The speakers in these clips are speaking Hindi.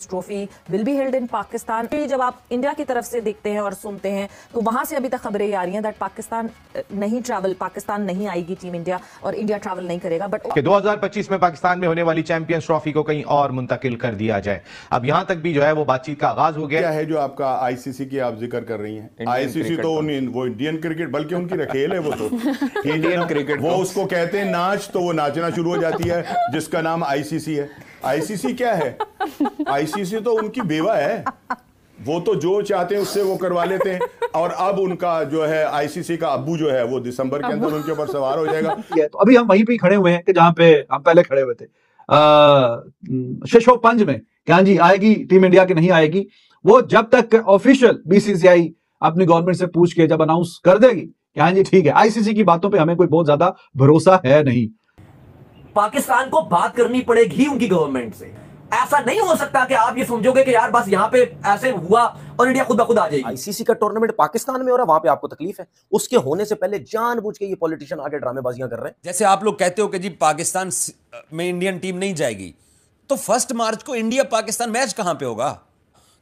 Trophy will be held in Pakistan. जब आप इंडिया की तरफ से देखते हैं और सुनते हैं तो वहां से अभी तक खबरें आ रही हैं दैट पाकिस्तान नहीं आएगी टीम इंडिया और इंडिया ट्रैवल नहीं करेगा। बट 2025 में पाकिस्तान में होने वाली चैंपियंस ट्रॉफी को कहीं और मुंतकिल कर दिया जाए। अब यहां तक भी जो है वो बातचीत का आगाज हो गया। क्या है जो आपका आईसीसी की आप जिक्र कर रही हैं? आईसीसी तो वो इंडियन क्रिकेट, बल्कि उनकी रखेल है वो तो इंडियन क्रिकेट। वो उसको कहते हैं नाच, तो वो नाचना शुरू हो जाती है जिसका नाम आईसीसी है। आईसीसी क्या है? आईसीसी तो उनकी बेवा है, वो तो जो चाहते हैं उससे वो करवा लेते हैं। और अब उनका जो है आईसीसी का अब्बू जो है वो दिसंबर के अंदर उनके ऊपर सवार हो जाएगा। तो अभी हम वहीं पे खड़े हुए हैं कि जहां पे हम पहले खड़े हुए थे शशोपंज में, क्या जी आएगी टीम इंडिया की नहीं आएगी, वो जब तक ऑफिशियल बीसीसीआई अपनी गवर्नमेंट से पूछ के जब अनाउंस कर देगी क्या जी ठीक है। आईसीसी की बातों पे हमें कोई बहुत ज्यादा भरोसा है नहीं। पाकिस्तान को बात करनी पड़ेगी उनकी गवर्नमेंट से। ऐसा नहीं हो सकता कि आप ये समझोगे कि यार बस यहाँ पे ऐसे हुआ और इंडिया खुद ब खुद आ जाएगी। आईसीसी का टूर्नामेंट पाकिस्तान में हो रहा है, वहां पे आपको तकलीफ है। उसके होने से पहले जानबूझ के ये पॉलिटिशियन आगे ड्रामेबाजियां कर रहे हैं। जैसे आप लोग कहते हो कि जी पाकिस्तान में इंडियन टीम नहीं जाएगी, तो 1 मार्च को इंडिया पाकिस्तान मैच कहां पे होगा?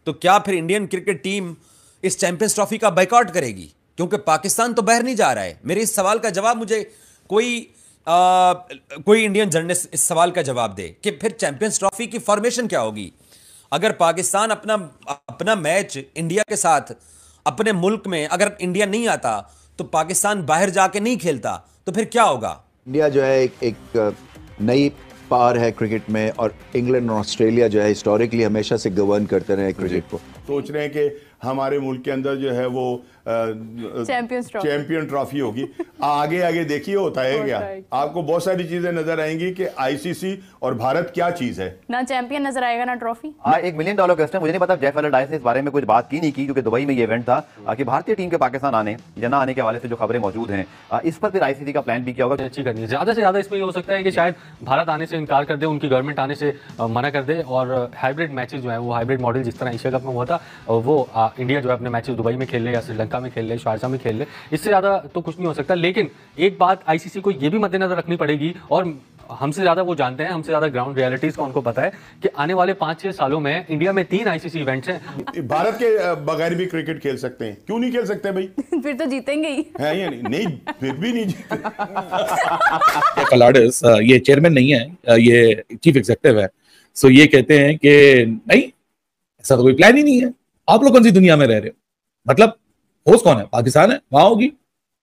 तो क्या फिर इंडियन क्रिकेट टीम इस चैंपियंस ट्रॉफी का बायकॉट करेगी? क्योंकि पाकिस्तान तो बाहर नहीं जा रहा है। मेरे इस सवाल का जवाब मुझे कोई इंडियन जर्नलिस्ट इस सवाल का जवाब दे कि फिर चैंपियंस ट्रॉफी की फॉर्मेशन क्या होगी। अगर पाकिस्तान अपना मैच इंडिया के साथ अपने मुल्क में, अगर इंडिया नहीं आता तो पाकिस्तान बाहर जाके नहीं खेलता, तो फिर क्या होगा? इंडिया जो है एक नई पावर है क्रिकेट में, और इंग्लैंड और ऑस्ट्रेलिया जो है हिस्टोरिकली हमेशा से गवर्न करते रहे क्रिकेट को। सोच रहे हैं कि हमारे मुल्क के अंदर जो है वो चैंपियन ट्रॉफी होगी। आगे आगे देखिए होता है क्या, आपको बहुत सारी चीजें नजर आएंगी कि आईसीसी और भारत क्या चीज है। ना चैंपियन नजर आएगा ना ट्रॉफी। $1 मिलियन क्वेश्चन, मुझे नहीं पता जेफ एलरडाइस ने इस बारे में कुछ बात की नहीं की, क्योंकि दुबई में ये इवेंट था कि भारतीय टीम के पाकिस्तान आने या ना आने के हवाले से जो खबरें मौजूद हैं, इस पर फिर आईसीसी का प्लान भी क्या होगा? अच्छी करनी है ज्यादा से ज्यादा। इसमें ये हो सकता है कि शायद भारत आने से इनकार कर दे, उनकी गवर्नमेंट आने से मना कर दे, और हाइब्रिड मैचेस जो है वो हाइब्रिड मॉडल जिस तरह एशिया कप में हुआ था वो इंडिया जो है अपने मैचेस दुबई में खेल ले या श्रीलंका में खेल ले, शारजा में खेल ले। इससे ज्यादा तो कुछ नहीं हो सकता। लेकिन एक बात आईसीसी को ये भी मद्देनजर रखनी पड़ेगी, और हमसे ज्यादा वो जानते हैं, हमसे ज्यादा ग्राउंड रियलिटीज का उनको पता है कि आने वाले 5-6 सालों में इंडिया में 3 आईसीसी इवेंट्स हैं। भारत के बगैर भी क्रिकेट खेल सकते हैं, क्यों नहीं खेल सकते भाई? फिर तो जीतेंगे ही है या नहीं? फिर भी नहीं जीते। कलाडस ये चेयरमैन नहीं है, ये चीफ एग्जीक्यूटिव है। सो ये कहते हैं कि नहीं, ऐसा तो कोई प्लान ही नहीं है। आप लोग कौन सी दुनिया में रह रहे हो? मतलब होस्ट कौन है? पाकिस्तान है, वहां होगी।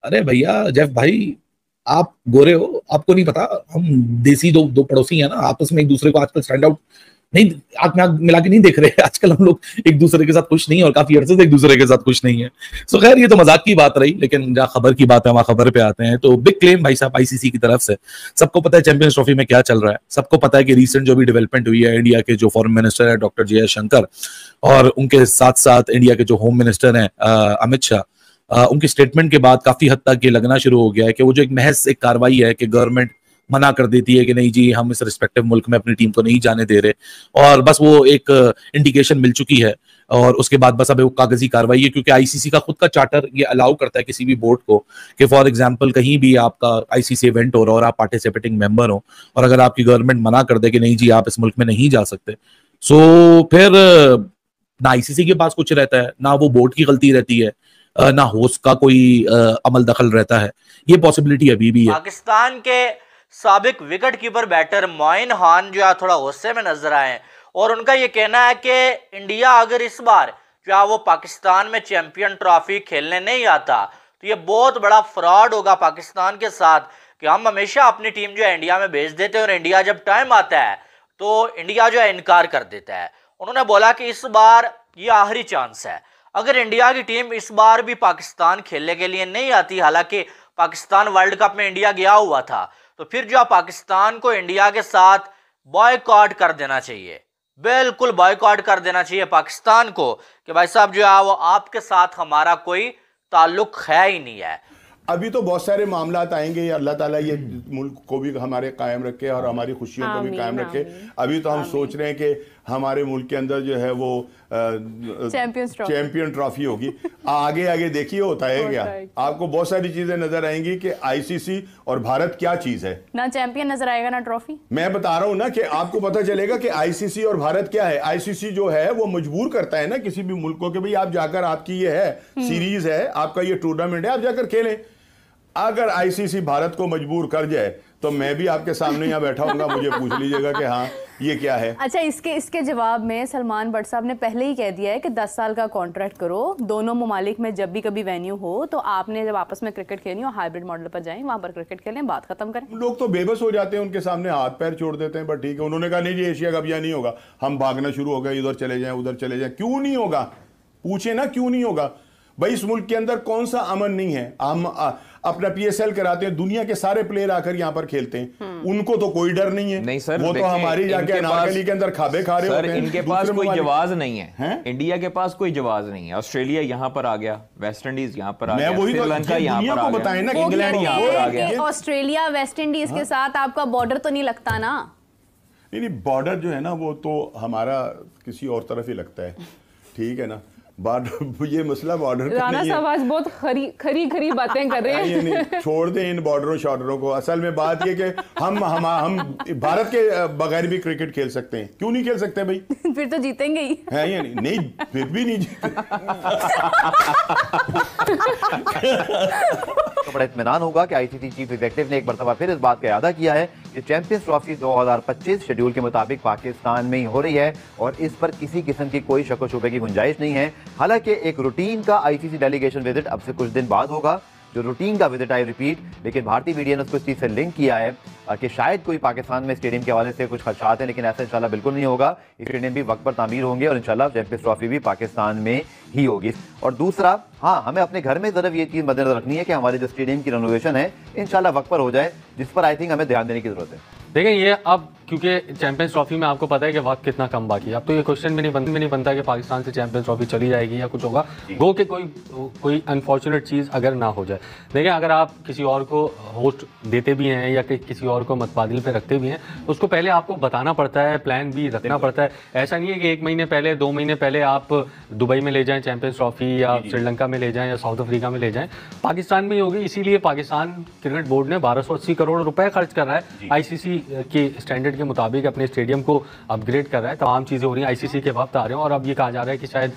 अरे भैया जेफ भाई, आप गोरे हो, आपको नहीं पता, हम देसी दो पड़ोसी हैं ना, आपस में एक दूसरे को आजकल स्टैंड आउट नहीं, आंख में आंख मिला के नहीं देख रहे। आजकल हम लोग एक दूसरे के साथ खुश नहीं है, और काफी अरसे से एक दूसरे के साथ खुश नहीं है। सो खैर ये तो मजाक की बात रही, लेकिन जहाँ खबर की बात है वहां खबर पे आते हैं। तो बिग क्लेम भाई साहब आईसीसी की तरफ से। सबको पता है चैंपियंस ट्रॉफी में क्या चल रहा है, सबको पता है कि रिसेंट जो भी डेवलपमेंट हुई है, इंडिया के जो फॉरेन मिनिस्टर है डॉक्टर जयशंकर, और उनके साथ साथ इंडिया के जो होम मिनिस्टर हैं अमित शाह, उनकी स्टेटमेंट के बाद काफी हद तक ये लगना शुरू हो गया है कि वो जो एक महज एक कार्रवाई है कि गवर्नमेंट मना कर देती है कि नहीं जी हम इस रिस्पेक्टिव मुल्क में अपनी टीम को नहीं जाने दे रहे, और बस वो एक इंडिकेशन मिल चुकी है, और उसके बाद बस अब वो कागजी कार्रवाई है। क्योंकि आईसीसी का खुद का चार्टर ये अलाउ करता है किसी भी बोर्ड को कि फॉर एग्जांपल कहीं भी आपका आईसीसी इवेंट हो रहा हो और आप पार्टिसिपेटिंग मेंबर हो, और अगर आपकी गवर्नमेंट मना कर दे कि नहीं जी आप इस मुल्क में नहीं जा सकते, सो फिर ना आईसीसी के पास कुछ रहता है, ना वो बोर्ड की गलती रहती है, ना होस्ट का कोई अमल दखल रहता है। ये पॉसिबिलिटी अभी भी है। पाकिस्तान के साबिक wicket keeper batter Moin Khan जो है थोड़ा गुस्से में नजर आए, और उनका ये कहना है कि इंडिया अगर इस बार जो है वो पाकिस्तान में चैंपियन ट्रॉफी खेलने नहीं आता तो ये बहुत बड़ा फ्रॉड होगा पाकिस्तान के साथ, कि हम हमेशा अपनी टीम जो है इंडिया में भेज देते हैं और इंडिया जब टाइम आता है तो इंडिया जो है इनकार कर देता है। उन्होंने बोला कि इस बार ये आखिरी चांस है, अगर इंडिया की टीम इस बार भी पाकिस्तान खेलने के लिए नहीं आती, हालांकि पाकिस्तान वर्ल्ड कप में इंडिया गया हुआ था, तो फिर जो पाकिस्तान को इंडिया के साथ बॉयकॉट कर देना चाहिए, बिल्कुल बॉयकॉट कर देना चाहिए पाकिस्तान को कि भाई साहब जो है वो आपके साथ हमारा कोई ताल्लुक है ही नहीं है। अभी तो बहुत सारे मामलात आएंगे, अल्लाह ताला ये मुल्क को भी हमारे कायम रखे और हमारी खुशियों को भी कायम रखे। अभी तो हम सोच रहे हैं कि हमारे मुल्क के अंदर जो है वो चैंपियन ट्रॉफी होगी। आगे आगे देखिए होता है क्या, आपको बहुत सारी चीजें नजर आएंगी कि आईसीसी और भारत क्या चीज है। ना चैंपियन नजर आएगा ना ट्रॉफी। मैं बता रहा हूं ना कि आपको पता चलेगा कि आईसीसी और भारत क्या है। आईसीसी जो है वो मजबूर करता है ना किसी भी मुल्क को कि भाई आप जाकर, आपकी ये है सीरीज है, आपका ये टूर्नामेंट है, आप जाकर खेलें। अगर आईसीसी भारत को मजबूर कर जाए तो मैं भी आपके सामने यहाँ बैठा हूँगा, मुझे पूछ लीजिएगा कि हाँ ये क्या है। अच्छा, इसके जवाब में सलमान बट साहब ने पहले ही कह दिया है कि 10 साल का कॉन्ट्रैक्ट करो, दोनों ममालिक में जब भी कभी वेन्यू हो तो आपने जब आपस में क्रिकेट खेलनी हो हाइब्रिड मॉडल पर जाएं, वहां पर क्रिकेट खेलें, बात खत्म करें। लोग तो बेबस हो जाते हैं, उनके सामने हाथ पैर छोड़ देते हैं, पर ठीक है उन्होंने कहा नहीं जी एशिया कप यहाँ नहीं होगा, हम भागना शुरू हो गए, इधर चले जाएं उधर चले जाएं। क्यों नहीं होगा, पूछे ना क्यों नहीं होगा भाई। इस मुल्क के अंदर कौन सा अमन नहीं है। हम अपना पीएसएल कराते हैं, दुनिया के सारे प्लेयर आकर यहाँ पर खेलते हैं, उनको तो कोई डर नहीं है। नहीं सर, वो तो हमारी जाके अनारकली के अंदर खाबे खा रहे होते हैं। इनके पास कोई जवाब नहीं है, इंडिया के पास कोई जवाब नहीं है। ऑस्ट्रेलिया यहाँ पर आ गया, वेस्ट इंडीज यहाँ पर आ गया, श्रीलंका यहाँ पर आ गया, इंग्लैंड यहाँ पर आ गया। ऑस्ट्रेलिया वेस्ट इंडीज के साथ आपका बॉर्डर तो नहीं लगता ना? नहीं, बॉर्डर जो है ना वो तो हमारा किसी और तरफ ही लगता है, ठीक है ना। बॉर्डर, ये मसला बॉर्डर का राणा नहीं है। साहब आज बहुत खरी बातें कर रहे हैं। नहीं, छोड़ दें इन बॉर्डरों शॉर्डरों को। असल में बात ये कि हम भारत के बगैर भी क्रिकेट खेल सकते हैं। क्यों नहीं खेल सकते भाई? फिर तो जीतेंगे ही। है या नहीं? फिर भी नहीं जीते। तो बड़ा इत्मीनान होगा कि आईसीसी चीफ एग्जीक्यूटिव ने एक मरतबा फिर इस बात का इरादा किया है कि चैंपियंस ट्रॉफी 2025 शेड्यूल के मुताबिक पाकिस्तान में ही हो रही है और इस पर किसी किस्म की कोई शक व शुबे की गुंजाइश नहीं है। हालांकि एक रूटीन का आईसीसी डेलीगेशन विजिट अब से कुछ दिन बाद होगा, जो रूटीन का विजिट आई रिपीट, लेकिन भारतीय मीडिया ने उसको इस चीज़ से लिंक किया है कि शायद कोई पाकिस्तान में स्टेडियम के हवाले से कुछ खदशात हैं, लेकिन ऐसा इंशाल्लाह बिल्कुल नहीं होगा। स्टेडियम भी वक्त पर तामीर होंगे और इंशाल्लाह चैंपियंस ट्रॉफी भी पाकिस्तान में ही होगी। और दूसरा, हाँ, हमें अपने घर में ज़रूर ये चीज़ मद्देनजर रखनी है कि हमारे जो स्टेडियम की रेनोवेशन है इंशाल्लाह वक्त पर हो जाए, जिस पर आई थिंक हमें ध्यान देने की जरूरत है। देखें, ये अब क्योंकि चैंपियंस ट्रॉफी में आपको पता है कि वक्त कितना कम बाकी है, अब तो ये क्वेश्चन भी नहीं बनता कि पाकिस्तान से चैंपियंस ट्रॉफी चली जाएगी या कुछ होगा। गो के कोई अनफॉर्चुनेट चीज़ अगर ना हो जाए। देखें, अगर आप किसी और को होस्ट देते भी हैं या किसी और को मतबादिल पे रखते भी हैं तो उसको पहले आपको बताना पड़ता है, प्लान भी रखना पड़ता है। ऐसा नहीं है कि 1 महीने पहले 2 महीने पहले आप दुबई में ले जाएं चैंपियंस ट्रॉफी या श्रीलंका में ले जाएं या साउथ अफ्रीका में ले जाएं, पाकिस्तान में ही होगी। इसीलिए पाकिस्तान क्रिकेट बोर्ड ने 1280 करोड़ रुपए खर्च कर रहा है आईसीसी के स्टैंडर्ड के मुताबिक अपने स्टेडियम को अपग्रेड कर रहा है। तमाम चीज़ें हो रही हैं, आईसीसी के वक्त आ रहे हैं और अब ये कहा जा रहा है कि शायद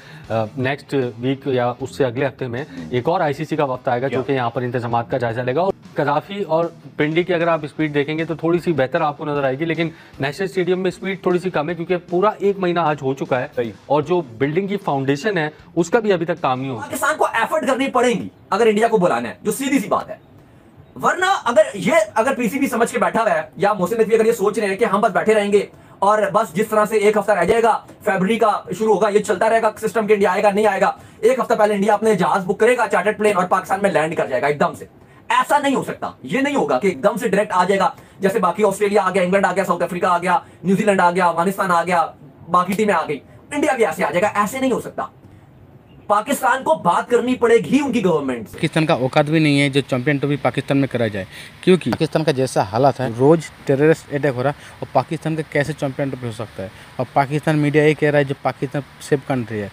नेक्स्ट वीक या उससे अगले हफ्ते में एक और आईसीसी का वक्त आएगा जो कि यहाँ पर इंतजामात का जायजा लेगा। और कदाफी और पिंडी की अगर आप स्पीड देखेंगे तो थोड़ी सी बेहतर आपको नजर आएगी, लेकिन नेशनल स्टेडियम में स्पीड थोड़ी सी कम है क्योंकि पूरा 1 महीना आज हो चुका है और जो बिल्डिंग की फाउंडेशन है उसका भी अभी तक काम नहीं हुआ। पाकिस्तान को एफर्ट करनी पड़ेगी अगर इंडिया को बुलाना है, जो सीधी सी बात है। वरना अगर पीसीबी समझ के बैठा हुआ है या मोहसिन नकवी अगर ये सोच रहे हैं कि हम बस बैठे रहेंगे और बस जिस तरह से 1 हफ्ता रह जाएगा, फरवरी का शुरू होगा, ये चलता रहेगा सिस्टम के, इंडिया आएगा नहीं आएगा, 1 हफ्ता पहले इंडिया अपने जहाज बुक करेगा, चार्टर्ड प्लेन, और पाकिस्तान में लैंड कर जाएगा एकदम से। ऐसा नहीं हो सकता, ये नहीं होगा कि एकदम से डायरेक्ट आ जाएगा। जैसे बाकी ऑस्ट्रेलिया आ गया, इंग्लैंड आ गया, साउथ अफ्रीका आ गया, न्यूजीलैंड आ गया, अफगानिस्तान आ गया, बाकी टीमें आ गई, इंडिया भी ऐसे आ जाएगा। ऐसे नहीं हो सकता। पाकिस्तान को बात करनी पड़ेगी उनकी गवर्नमेंट से। पाकिस्तान का औकात भी नहीं है जो चैंपियन ट्रॉफी पाकिस्तान में करा जाए, क्योंकि पाकिस्तान का जैसा हालात है, रोज टेररिस्ट अटैक हो रहा है और पाकिस्तान का कैसे चैंपियन ट्रॉफी हो सकता है। और पाकिस्तान मीडिया ये कह रहा है जो पाकिस्तान सेफ कंट्री है,